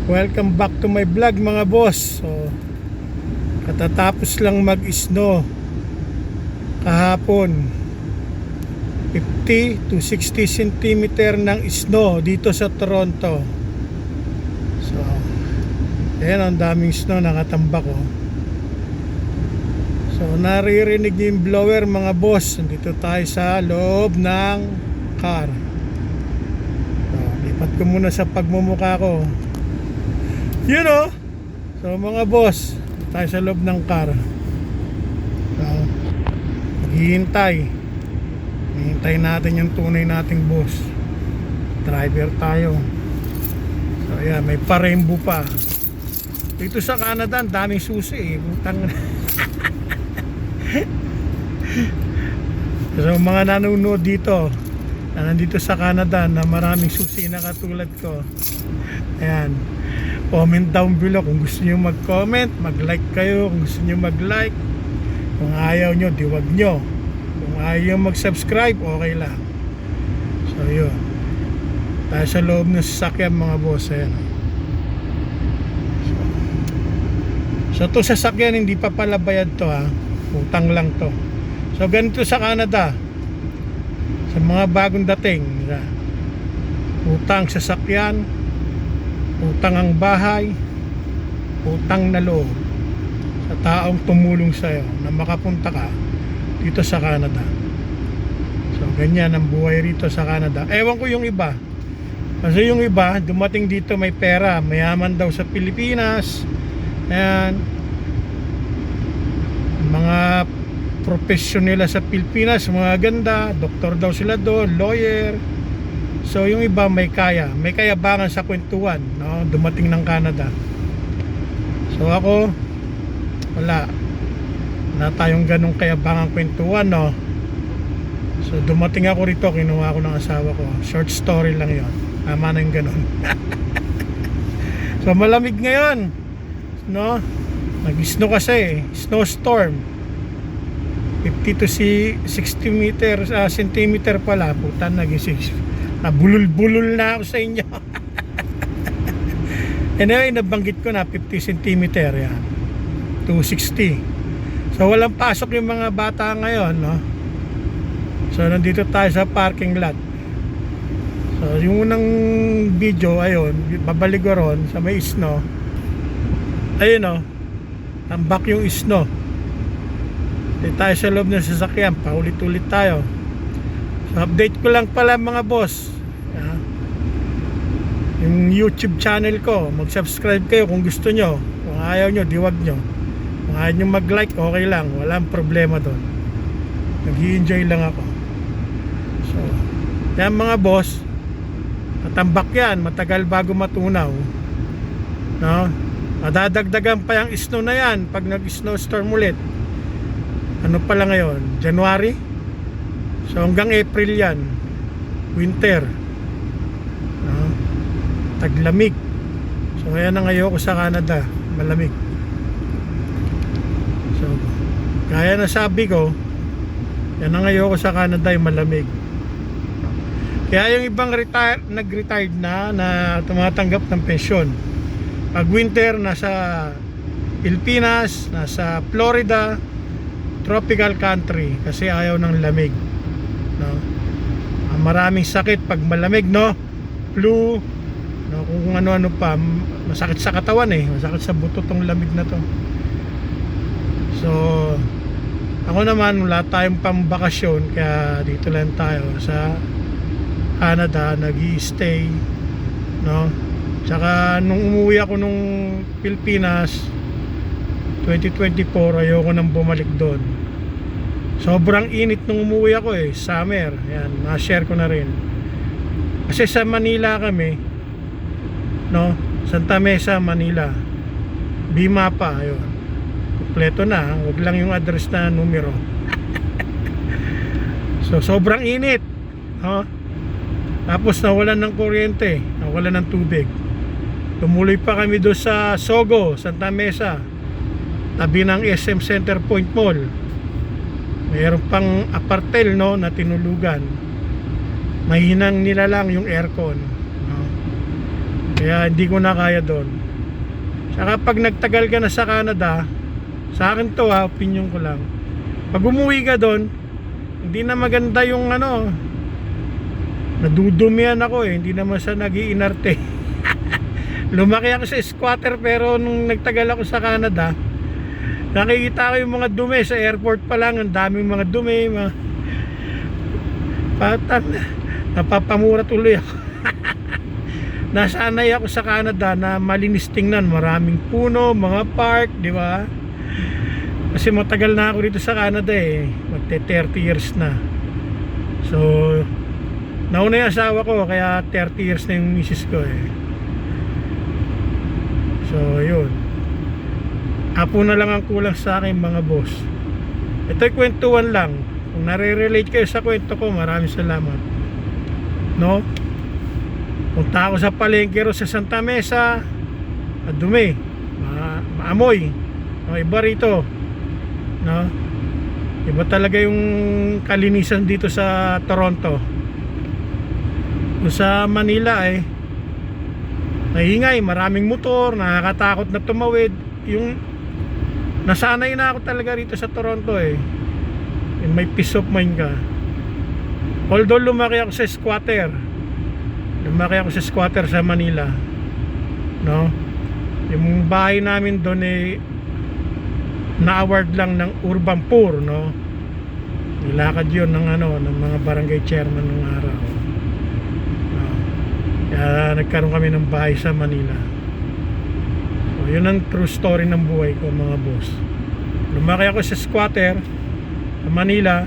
Welcome back to my vlog mga boss. So, katatapos lang mag-snow kahapon. 50 to 60 cm ng snow dito sa Toronto. So, ayan, ang daming snow nakatambak oh. So, naririnig niyo yung blower mga boss. Nandito tayo sa loob ng car. So, lipat ko muna sa pagmumukha ko. You know, so mga boss, tayo sa loob ng car. So, maghihintay. Hihintay natin yung tunay nating boss. Driver tayo. So ayan, may pa-rainbow pa. Dito sa Canada, ang daming susi eh. Butang. So mga nanonood dito na nandito sa Canada na maraming susi na katulad ko. Ayan. Comment down below kung gusto niyo mag-comment, mag-like kayo kung gusto niyo mag-like. Kung ayaw niyo, di wag niyo. Kung ayaw mag-subscribe, okay lang. So yun. Tayo sa loob ng sasakyan mga boss. Ayan. So to sasakyan hindi pa pala bayad to ha. Utang lang to. So ganito sa Canada. Sa mga bagong dating, utang sasakyan, utang ang bahay, utang na loob sa taong tumulong sa'yo na makapunta ka dito sa Canada. So ganyan ang buhay rito sa Canada. Ewan ko yung iba, kasi yung iba dumating dito may pera, mayaman daw sa Pilipinas. Ayan, mga profesyon nila sa Pilipinas, mga ganda, doktor daw sila doon, lawyer. So yung iba may kayabangan sa kwentuhan, no? Dumating ng Canada. So ako wala tayong ganong kayabangan kwentuhan, no? So dumating ako rito, kinuha ko ng asawa ko. Short story lang yon. Tama na yung ganon. So malamig ngayon, no? Nag-snow kasi, snowstorm. 50 to 60 centimeter pala. Putan, nag-6. Nabulol-bulol na ako sa inyo. Anyway, nabanggit ko na 50 cm yan, 260. So walang pasok yung mga bata ngayon, no? So nandito tayo sa parking lot. So yung unang video, ayun, babalik ko ron sa may snow. Ayun no, tambak yung snow. Dito tayo sa loob ng sasakyan, paulit-ulit tayo. So, update ko lang pala mga boss, yung YouTube channel ko, mag-subscribe kayo kung gusto nyo. Kung ayaw nyo, di wag nyo. Kung ayaw nyo mag-like, okay lang, walang problema doon. Nag-i-enjoy lang ako. So yan mga boss, matambak yan, matagal bago matunaw, no? Madadagdagan pa yung snow na yan pag nag-snowstorm ulit. Ano pala ngayon? January? So hanggang April yan, winter, no? Taglamig. So kaya na ngayon ko sa Canada, malamig. So kaya na sabi ko, yan na ngayon ko sa Canada, yung malamig. Kaya yung ibang nag-retired na tumatanggap ng pensyon, pag winter nasa Pilipinas, nasa Florida, tropical country, kasi ayaw ng lamig, no? Maraming sakit pag malamig, no? Flu, no? Kung ano-ano pa, masakit sa katawan eh, masakit sa buto tong lamig na to. So ako naman, wala tayong pambakasyon, kaya dito lang tayo sa Canada, nag-i-stay, no? Tsaka nung umuwi ako nung Pilipinas 2024, ayoko nang bumalik doon. Sobrang init nung umuwi ako eh, summer. Yan, na-share ko na rin. Kasi sa Manila kami, no? Santa Mesa, Manila. Bima pa, ayun. Kompleto na, wag lang yung address na numero. So sobrang init, no? Tapos nawalan ng kuryente, nawalan ng tubig. Tumuloy pa kami doon sa Sogo, Santa Mesa, tabi ng SM Center Point Mall. Mayroon pang apartel, no, na tinulugan. Mahinang nila lang yung aircon, no? Kaya hindi ko na kaya doon. Saka pag nagtagal ka na sa Canada, sa akin to ha, opinion ko lang, pag umuwi ka doon, hindi na maganda yung ano, nadudumihan ako eh, hindi naman sa nag-iinarte. Lumaki ako sa squatter, pero nung nagtagal ako sa Canada, nakikita ko yung mga dumi sa airport pa lang, ang daming mga dumi, mga patang, napapamura tuloy ako. Nasanay ako sa Canada na malinis tingnan, maraming puno, mga park, di ba? Kasi matagal na ako dito sa Canada eh, magte 30 years na. So nauna yung asawa ko, kaya 30 years na yung misis ko eh. So yun, apo na lang ang kulang sa akin mga boss. Ito'y kwentuhan lang. Kung nare-relate kayo sa kwento ko, maraming salamat. No? Punta ako sa palengke ro sa Santa Mesa, dumi, maamoy, no, iba rito, no? Iba talaga yung kalinisan dito sa Toronto. Sa Manila eh, maingay, maraming motor, nakakatakot na tumawid. Yung nasanay na ako talaga rito sa Toronto eh, yung may peace of mind ka. Although lumaki ako sa squatter, sa Manila, no? Yung bahay namin doon eh, na-award lang ng Urban Poor, no? Nilakad yun ng ano, ng mga barangay chairman nung araw, no? Kaya nagkaroon kami ng bahay sa Manila. So, yun ang true story ng buhay ko mga boss. Lumaki ako sa squatter sa Manila.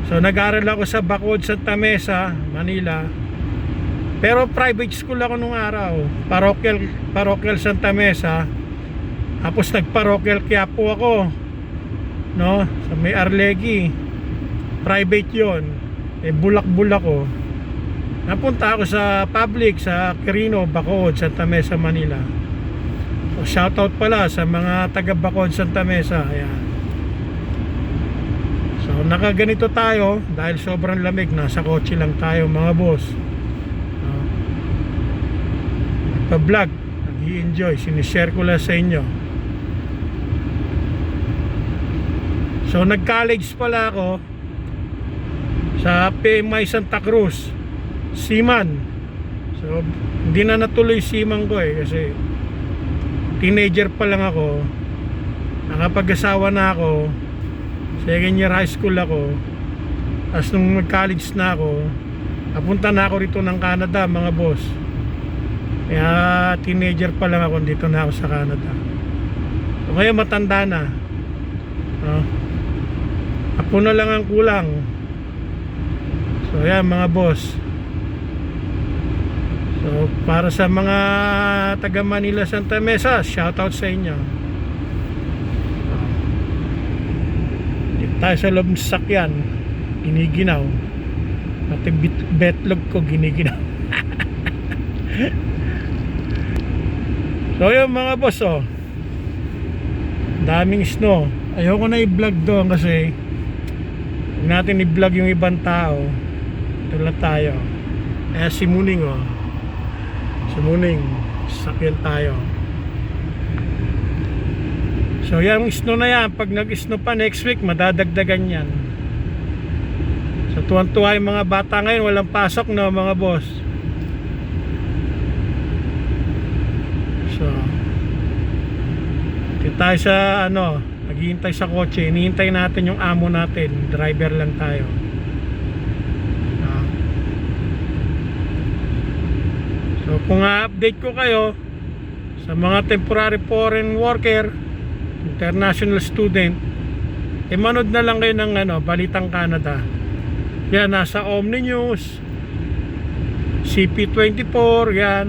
So nag-aral ako sa Bacolod, Santa Mesa, Manila. Pero private school ako nung araw, parochial Santa Mesa. Tapos nag-parochial Quiapo ako, no, sa may Arlegui. Private yon. Eh bulak-bulak ko. Napunta ako sa public sa Quirino, Bacolod, Santa Mesa, Manila. So shoutout pala sa mga taga Bacolod, Santa Mesa. Ayan. So nakaganito tayo dahil sobrang lamig, nasa kotse lang tayo mga boss. Nagpa-vlog, nag-i-enjoy, sinishare ko lang sa inyo. So nag-college pala ako sa PMI Santa Cruz, Seaman. So hindi na natuloy Seaman ko eh, kasi teenager pa lang ako. Nakapag-asawa na ako, second year high school ako. Tapos nung nag-college na ako, napunta na ako rito ng Canada mga boss. Kaya teenager pa lang ako, dito na ako sa Canada. So ngayon matanda na, no? Ako na lang ang kulang. So yan mga boss. So para sa mga taga Manila, Santa Mesa, shoutout sa inyo. Dito tayo sa loob ng sasakyan, giniginaw. Pati betlog ko giniginaw. So yun mga boss, oh, daming snow. Ayoko na i-vlog doon kasi huwag natin i-vlog yung ibang tao. Ito lang tayo. Eh si Muning, oh, si Muning, sakyan tayo. So yung snow na yan, pag nag-snow pa next week, madadagdagan yan. So tuwan-tuwa yung mga bata ngayon, walang pasok, no mga boss. So dito tayo sa ano, naghihintay sa kotse, hinihintay natin yung amo natin, driver lang tayo. So kung update ko kayo sa mga temporary foreign worker, international student, manood na lang kayo ng ano, Balitang Canada. Yan, nasa Omni News, CP24, yan,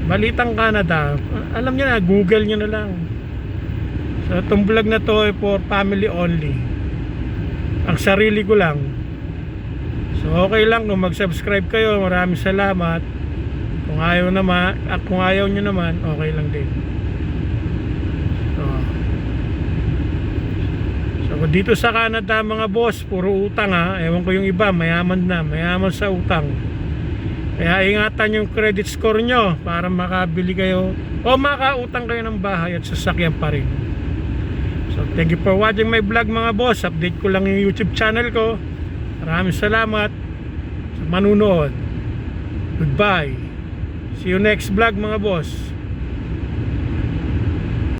Balitang Canada. Alam niyo na, Google niyo na lang. So itong vlog na to ay for family only. Ang sarili ko lang. So okay lang kung mag-subscribe kayo, maraming salamat. Kung ayaw naman, kung ayaw niyo naman, okay lang din. So dito sa Canada mga boss, puro utang ha. Ewan ko yung iba, mayaman na, mayaman sa utang. Kaya ingatan yung credit score nyo para makabili kayo o makautang kayo ng bahay at sasakyan pa rin. So thank you for watching my vlog mga boss. Update ko lang yung YouTube channel ko. Maraming salamat sa manunood. Goodbye. See you next vlog mga boss.